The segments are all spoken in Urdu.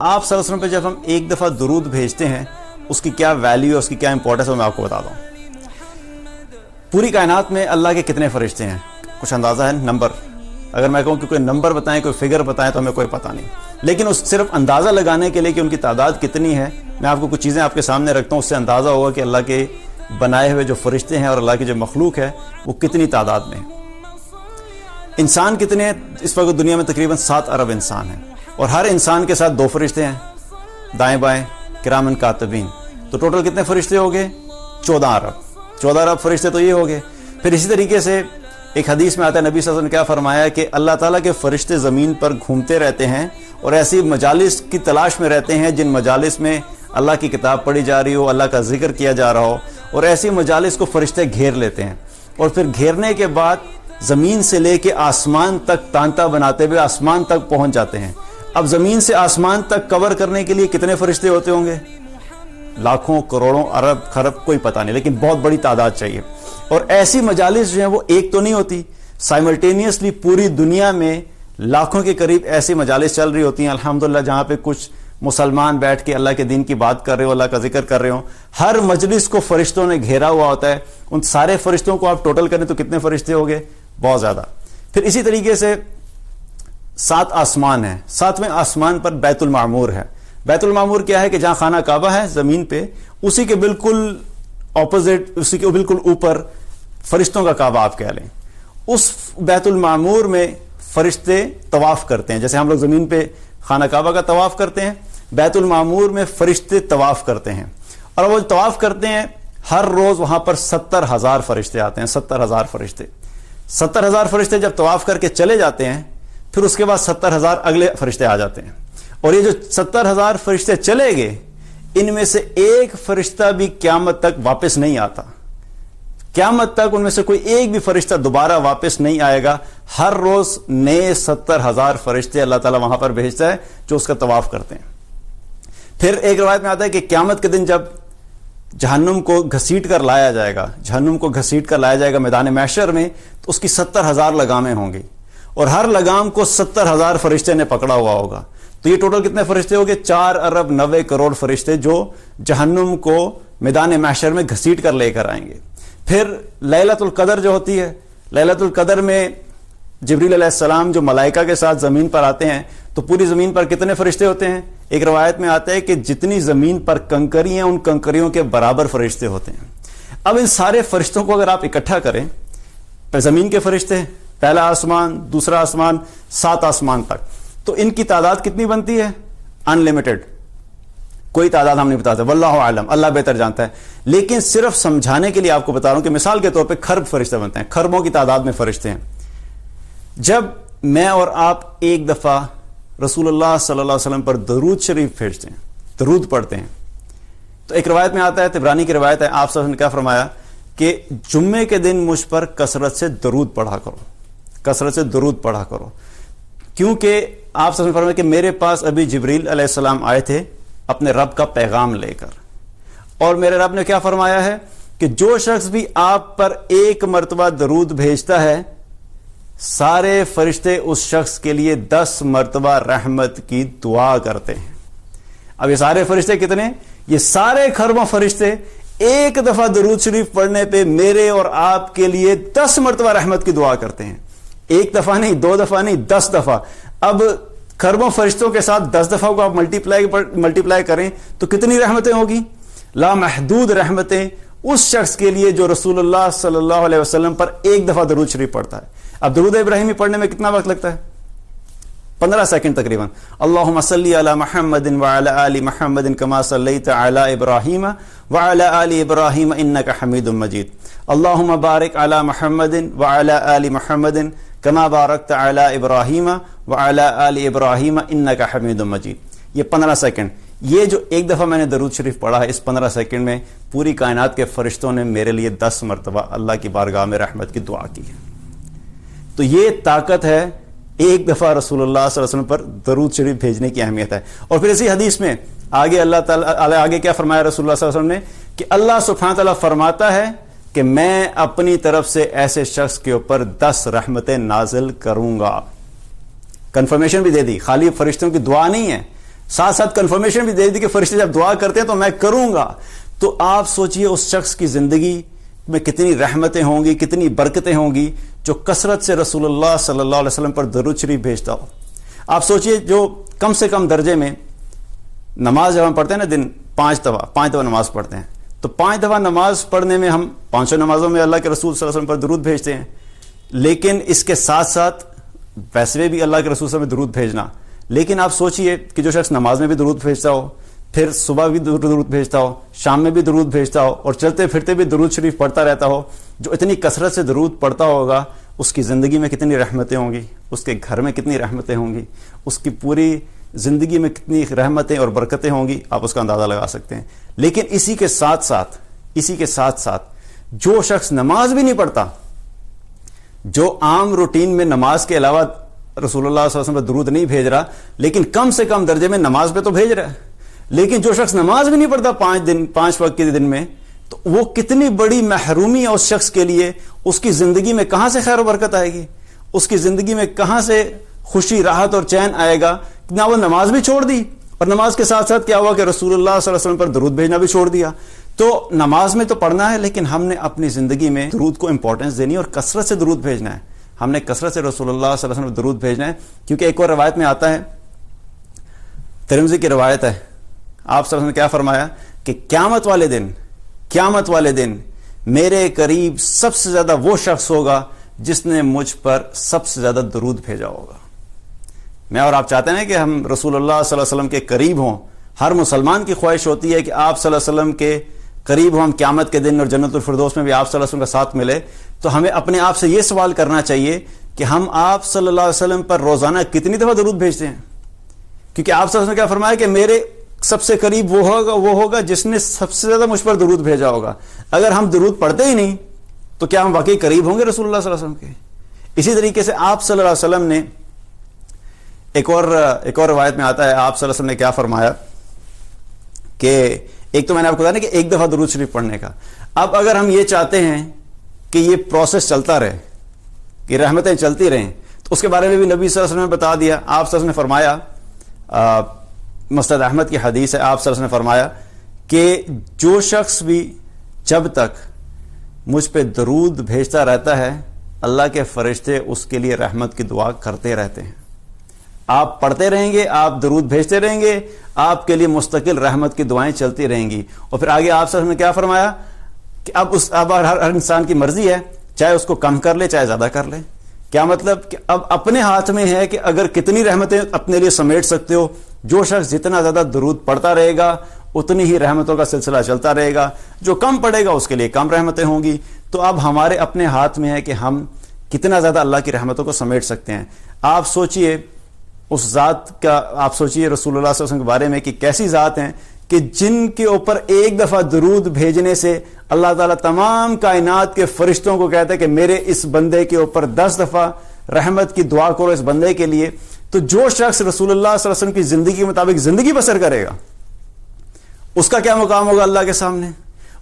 آپ صلی اللہ علیہ وسلم پہ جب ہم ایک دفعہ درود بھیجتے ہیں اس کی کیا ویلیو ہے، اس کی کیا امپورٹنس ہے، میں آپ کو بتا دوں. پوری کائنات میں اللہ کے کتنے فرشتے ہیں؟ کچھ اندازہ ہے؟ نمبر اگر میں کہوں کہ کوئی نمبر بتائیں، کوئی فگر بتائیں، تو ہمیں کوئی پتہ نہیں. لیکن اس صرف اندازہ لگانے کے لیے کہ ان کی تعداد کتنی ہے، میں آپ کو کچھ چیزیں آپ کے سامنے رکھتا ہوں، اس سے اندازہ ہوگا کہ اللہ کے بنائے ہوئے جو فرشتے ہیں اور اللہ کی جو مخلوق ہے وہ کتنی تعداد میں ہے. انسان کتنے ہیں؟ اس وقت دنیا میں تقریباً 7 ارب انسان ہیں، اور ہر انسان کے ساتھ 2 فرشتے ہیں دائیں بائیں، کرامن کاتبین. تو ٹوٹل کتنے فرشتے ہو گئے؟ 14 ارب فرشتے تو یہ ہو گئے. پھر اسی طریقے سے ایک حدیث میں آتا ہے، نبی صلی اللہ علیہ وسلم نے کیا فرمایا کہ اللہ تعالیٰ کے فرشتے زمین پر گھومتے رہتے ہیں اور ایسی مجالس کی تلاش میں رہتے ہیں جن مجالس میں اللہ کی کتاب پڑھی جا رہی ہو، اللہ کا ذکر کیا جا رہا ہو، اور ایسی مجالس کو فرشتے گھیر لیتے ہیں. اور پھر گھیرنے کے بعد زمین سے لے کے آسمان تک تانتا بناتے ہوئے آسمان تک پہنچ جاتے ہیں. اب زمین سے آسمان تک کور کرنے کے لیے کتنے فرشتے ہوتے ہوں گے؟ لاکھوں، کروڑوں، ارب، خرب، کوئی پتہ نہیں، لیکن بہت بڑی تعداد چاہیے. اور ایسی مجالس جو ہیں وہ ایک تو نہیں ہوتی، سائملٹینیسلی پوری دنیا میں لاکھوں کے قریب ایسی مجالس چل رہی ہوتی ہیں الحمدللہ، جہاں پہ کچھ مسلمان بیٹھ کے اللہ کے دین کی بات کر رہے ہو، اللہ کا ذکر کر رہے ہو. ہر مجلس کو فرشتوں نے گھیرا ہوا ہوتا ہے. ان سارے فرشتوں کو آپ ٹوٹل کریں تو کتنے فرشتے ہو گئے؟ بہت زیادہ. پھر اسی طریقے سے 7 آسمان ہیں. 7ویں آسمان پر بیت المعمور ہے. بیت المعمور کیا ہے کہ جہاں خانہ کعبہ ہے زمین پہ، اسی کے بالکل اپوزٹ، اسی کے بالکل اوپر فرشتوں کا کعبہ آپ کہہ لیں. اس بیت المعمور میں فرشتے طواف کرتے ہیں، جیسے ہم لوگ زمین پہ خانہ کعبہ کا طواف کرتے ہیں، بیت المعمور میں فرشتے طواف کرتے ہیں. اور وہ طواف کرتے ہیں ہر روز وہاں پر 70,000 فرشتے آتے ہیں. 70,000 فرشتے 70,000 فرشتے جب طواف کر کے چلے جاتے ہیں، پھر اس کے بعد 70,000 اگلے فرشتے آ جاتے ہیں. اور یہ جو 70,000 فرشتے چلے گئے، ان میں سے ایک فرشتہ بھی قیامت تک واپس نہیں آتا. قیامت تک ان میں سے کوئی ایک بھی فرشتہ دوبارہ واپس نہیں آئے گا. ہر روز نئے 70,000 فرشتے اللہ تعالیٰ وہاں پر بھیجتا ہے جو اس کا طواف کرتے ہیں. پھر ایک روایت میں آتا ہے کہ قیامت کے دن جب جہنم کو گھسیٹ کر لایا جائے گا، جہنم کو گھسیٹ کر لایا جائے گا میدان محشر میں، تو اس کی 70,000 لگامیں ہوں گی، اور ہر لگام کو 70,000 فرشتے نے پکڑا ہوا ہوگا. تو یہ ٹوٹل کتنے فرشتے ہو گئے؟ 4 ارب 90 کروڑ فرشتے جو جہنم کو میدان محشر میں گھسیٹ کر لے کر آئیں گے. پھر لیلۃ القدر جو ہوتی ہے، لیلۃ القدر میں جبریل علیہ السلام جو ملائکہ کے ساتھ زمین پر آتے ہیں، تو پوری زمین پر کتنے فرشتے ہوتے ہیں؟ ایک روایت میں آتا ہے کہ جتنی زمین پر کنکری ہیں ان کنکریوں کے برابر فرشتے ہوتے ہیں. اب ان سارے فرشتوں کو اگر آپ اکٹھا کریں، زمین کے فرشتے، پہلا آسمان، دوسرا آسمان، 7 آسمان تک، تو ان کی تعداد کتنی بنتی ہے؟ ان لمیٹڈ. کوئی تعداد ہم نہیں بتاتے، واللہ عالم، اللہ بہتر جانتا ہے. لیکن صرف سمجھانے کے لیے آپ کو بتا رہا ہوں کہ مثال کے طور پہ خرب فرشتے بنتے ہیں، خربوں کی تعداد میں فرشتے ہیں. جب میں اور آپ ایک دفعہ رسول اللہ صلی اللہ علیہ وسلم پر درود شریف بھیجتے ہیں، درود پڑھتے ہیں، تو ایک روایت میں آتا ہے، طبرانی کی روایت ہے، آپ صلی اللہ علیہ وسلم نے کیا فرمایا کہ جمعے کے دن مجھ پر کثرت سے درود پڑھا کرو، کثرت سے درود پڑھا کرو. کیونکہ آپ صلی اللہ علیہ وسلم نے فرمایا کہ میرے پاس ابھی جبریل علیہ السلام آئے تھے اپنے رب کا پیغام لے کر، اور میرے رب نے کیا فرمایا ہے کہ جو شخص بھی آپ پر ایک مرتبہ درود بھیجتا ہے، سارے فرشتے اس شخص کے لیے 10 مرتبہ رحمت کی دعا کرتے ہیں. اب یہ سارے فرشتے کتنے؟ یہ سارے خربوں فرشتے ایک دفعہ درود شریف پڑھنے پہ میرے اور آپ کے لیے 10 مرتبہ رحمت کی دعا کرتے ہیں. ایک دفعہ نہیں، 2 دفعہ نہیں، 10 دفعہ. اب خربوں فرشتوں کے ساتھ 10 دفعہ کو آپ ملٹیپلائی کریں تو کتنی رحمتیں ہوگی؟ لامحدود رحمتیں اس شخص کے لیے جو رسول اللہ صلی اللہ علیہ وسلم پر ایک دفعہ درود شریف پڑھتا ہے. اب درود ابراہیمی پڑھنے میں کتنا وقت لگتا ہے؟ 15 سیکنڈ تقریباً. اللہم صلی علی محمد وعلی آل محمد کما صلیت علی ابراہیم وعلی آل ابراہیم انک حمید مجید. اللہم بارک علی محمد وعلی آل محمد کما بارکت علی ابراہیم وعلی آل ابراہیم انک حمید مجید. یہ 15 سیکنڈ. یہ جو ایک دفعہ میں نے درود شریف پڑھا ہے، اس 15 سیکنڈ میں پوری کائنات کے فرشتوں نے میرے لیے 10 مرتبہ اللہ کی بارگاہ میں رحمت کی دعا کی ہے. تو یہ طاقت ہے ایک دفعہ رسول اللہ صلی اللہ علیہ وسلم پر درود شریف بھیجنے کی اہمیت ہے. اور پھر اسی حدیث میں آگے اللہ تعالیٰ آگے کیا فرمایا رسول اللہ صلی اللہ علیہ وسلم نے کہ اللہ سبحانہ تعالیٰ فرماتا ہے کہ میں اپنی طرف سے ایسے شخص کے اوپر 10 رحمتیں نازل کروں گا. کنفرمیشن بھی دے دی، خالی فرشتوں کی دعا نہیں ہے، ساتھ ساتھ کنفرمیشن بھی دے دی کہ فرشتے جب دعا کرتے ہیں تو میں کروں گا. تو آپ سوچئے اس شخص کی زندگی میں کتنی رحمتیں ہوں گی, کتنی برکتیں ہوں گی جو کثرت سے رسول اللہ صلی اللہ علیہ وسلم پر درود شریف بھیجتا ہو. آپ سوچئے جو کم سے کم درجے میں نماز جب ہم پڑھتے ہیں نا, دن 5 دفعہ نماز پڑھتے ہیں, تو 5 دفعہ نماز پڑھنے میں ہم 500 نمازوں میں اللہ کے رسول صلی اللہ علیہ وسلم پر درود بھیجتے ہیں. لیکن اس کے ساتھ ساتھ ویسے بھی اللہ کے رسول صلی اللہ علیہ وسلم درود بھیجنا. لیکن آپ سوچئے کہ جو شخص نماز میں بھی درود بھیجتا ہو, پھر صبح بھی درود بھیجتا ہو, شام میں بھی درود بھیجتا ہو, اور چلتے پھرتے بھی درود شریف پڑھتا رہتا ہو, جو اتنی کثرت سے درود پڑھتا ہوگا اس کی زندگی میں کتنی رحمتیں ہوں گی, اس کے گھر میں کتنی رحمتیں ہوں گی, اس کی پوری زندگی میں کتنی رحمتیں اور برکتیں ہوں گی, آپ اس کا اندازہ لگا سکتے ہیں. لیکن اسی کے ساتھ ساتھ جو شخص نماز بھی نہیں پڑھتا, جو عام روٹین میں نماز کے علاوہ رسول اللہ صلی اللہ علیہ وسلم پر درود نہیں بھیج رہا, لیکن کم سے کم درجے میں نماز پہ تو بھیج رہا ہے, لیکن جو شخص نماز بھی نہیں پڑھتا 5 وقت کے دن میں, تو وہ کتنی بڑی محرومی ہے اس شخص کے لیے. اس کی زندگی میں کہاں سے خیر و برکت آئے گی, اس کی زندگی میں کہاں سے خوشی, راحت اور چین آئے گا. نہ وہ نماز بھی چھوڑ دی, اور نماز کے ساتھ ساتھ کیا ہوا کہ رسول اللہ صلی اللہ علیہ وسلم پر درود بھیجنا بھی چھوڑ دیا. تو نماز میں تو پڑھنا ہے, لیکن ہم نے اپنی زندگی میں درود کو امپورٹنس دینی اور کثرت سے درود بھیجنا ہے. ہم نے کثرت سے رسول اللہ صلی اللہ علیہ وسلم درود بھیجنا ہے. کیونکہ ایک اور روایت میں آتا ہے, ترمذی کی روایت ہے, آپ صلی اللہ علیہ وسلم نے کیا فرمایا کہ قیامت والے دن میرے قریب سب سے زیادہ وہ شخص ہوگا جس نے مجھ پر سب سے زیادہ درود بھیجا ہوگا. میں اور آپ چاہتے ہیں کہ ہم رسول اللہ صلی اللہ علیہ وسلم کے قریب ہوں. ہر مسلمان کی خواہش ہوتی ہے کہ آپ صلی اللہ علیہ وسلم کے قریب ہوں, ہم قیامت کے دن اور جنت الفردوس میں بھی آپ صلی اللہ علیہ وسلم کا ساتھ ملے. تو ہمیں اپنے آپ سے یہ سوال کرنا چاہیے کہ ہم آپ صلی اللہ علیہ وسلم پر روزانہ کتنی دفعہ درود بھیجتے ہیں. کیونکہ آپ صلی اللہ علیہ وسلم نے کیا فرمایا کہ میرے سب سے قریب وہ ہوگا جس نے سب سے زیادہ مجھ پر درود بھیجا ہوگا. اگر ہم درود پڑھتے ہی نہیں تو کیا ہم واقعی قریب ہوں گے رسول اللہ صلی اللہ علیہ وسلم کے؟ اسی طریقے سے آپ صلی اللہ علیہ وسلم نے ایک اور روایت میں آتا ہے, آپ صلی اللہ علیہ وسلم نے کیا فرمایا کہ ایک تو میں نے آپ کو بتایا نا کہ 1 دفعہ درود شریف پڑھنے کا. اب اگر ہم یہ چاہتے ہیں کہ یہ پروسیس چلتا رہے, کہ رحمتیں چلتی رہیں, تو اس کے بارے میں بھی نبی صلی اللہ علیہ وسلم نے بتا دیا. آپ صلی اللہ علیہ وسلم نے فرمایا, مسند احمد کی حدیث ہے, آپ صلی اللہ علیہ وسلم نے فرمایا کہ جو شخص بھی جب تک مجھ پہ درود بھیجتا رہتا ہے, اللہ کے فرشتے اس کے لیے رحمت کی دعا کرتے رہتے ہیں. آپ پڑھتے رہیں گے, آپ درود بھیجتے رہیں گے, آپ کے لیے مستقل رحمت کی دعائیں چلتی رہیں گی. اور پھر آگے آپ صلی اللہ علیہ وسلم نے کیا فرمایا کہ اب ہر انسان کی مرضی ہے, چاہے اس کو کم کر لے چاہے زیادہ کر لے. کیا مطلب کہ اب اپنے ہاتھ میں ہے کہ اگر کتنی رحمتیں اپنے لیے سمیٹ سکتے ہو. جو شخص جتنا زیادہ درود پڑھتا رہے گا اتنی ہی رحمتوں کا سلسلہ چلتا رہے گا. جو کم پڑھے گا اس کے لیے کم رحمتیں ہوں گی. تو اب ہمارے اپنے ہاتھ میں ہے کہ ہم کتنا زیادہ اللہ کی رحمتوں کو سمیٹ سکتے ہیں. آپ سوچئے اس ذات کا, آپ سوچئے رسول اللہ صلی اللہ علیہ وسلم کے بارے میں کہ کیسی ذات ہیں کہ جن کے اوپر 1 دفعہ درود بھیجنے سے اللہ تعالیٰ تمام کائنات کے فرشتوں کو کہتا ہے کہ میرے اس بندے کے اوپر 10 دفعہ رحمت کی دعا کرو اس بندے کے لیے. تو جو شخص رسول اللہ صلی اللہ علیہ وسلم کی زندگی کے مطابق زندگی بسر کرے گا, اس کا کیا مقام ہوگا اللہ کے سامنے,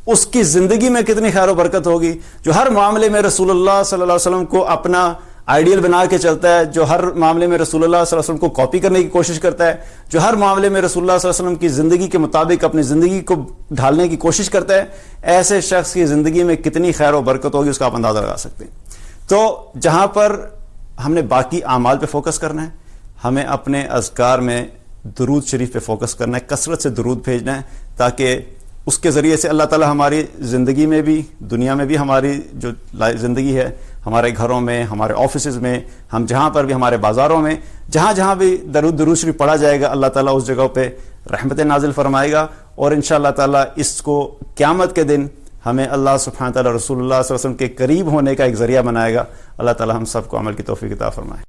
اس کی زندگی میں کتنی خیر و برکت ہوگی. جو ہر معاملے میں رسول اللہ صلی اللہ علیہ وسلم کو اپنا آئیڈیل بنا کے چلتا ہے, جو ہر معاملے میں رسول اللہ صلی اللہ علیہ وسلم کو کاپی کرنے کی کوشش کرتا ہے, جو ہر معاملے میں رسول اللہ صلی اللہ علیہ وسلم کی زندگی کے مطابق اپنی زندگی کو ڈھالنے کی کوشش کرتا ہے, ایسے شخص کی زندگی میں کتنی خیر و برکت ہوگی اس کا آپ اندازہ لگا سکتے ہیں. تو جہاں پر ہم نے باقی اعمال پہ فوکس کرنا ہے, ہمیں اپنے اذکار میں درود شریف پہ فوکس کرنا ہے, کثرت سے درود بھیجنا ہے, تاکہ اس کے ذریعے سے اللہ تعالیٰ ہماری زندگی میں بھی, دنیا میں بھی, ہماری جو زندگی ہے, ہمارے گھروں میں, ہمارے آفیسز میں, ہم جہاں پر بھی, ہمارے بازاروں میں, جہاں بھی درود شریف پڑھا جائے گا, اللہ تعالیٰ اس جگہ پہ رحمت نازل فرمائے گا. اور انشاءاللہ تعالیٰ اس کو قیامت کے دن ہمیں اللہ سبحانہ تعالیٰ رسول اللہ صلی اللہ علیہ وسلم کے قریب ہونے کا ایک ذریعہ بنائے گا. اللہ تعالیٰ ہم سب کو عمل کی توفیق عطا فرمائے.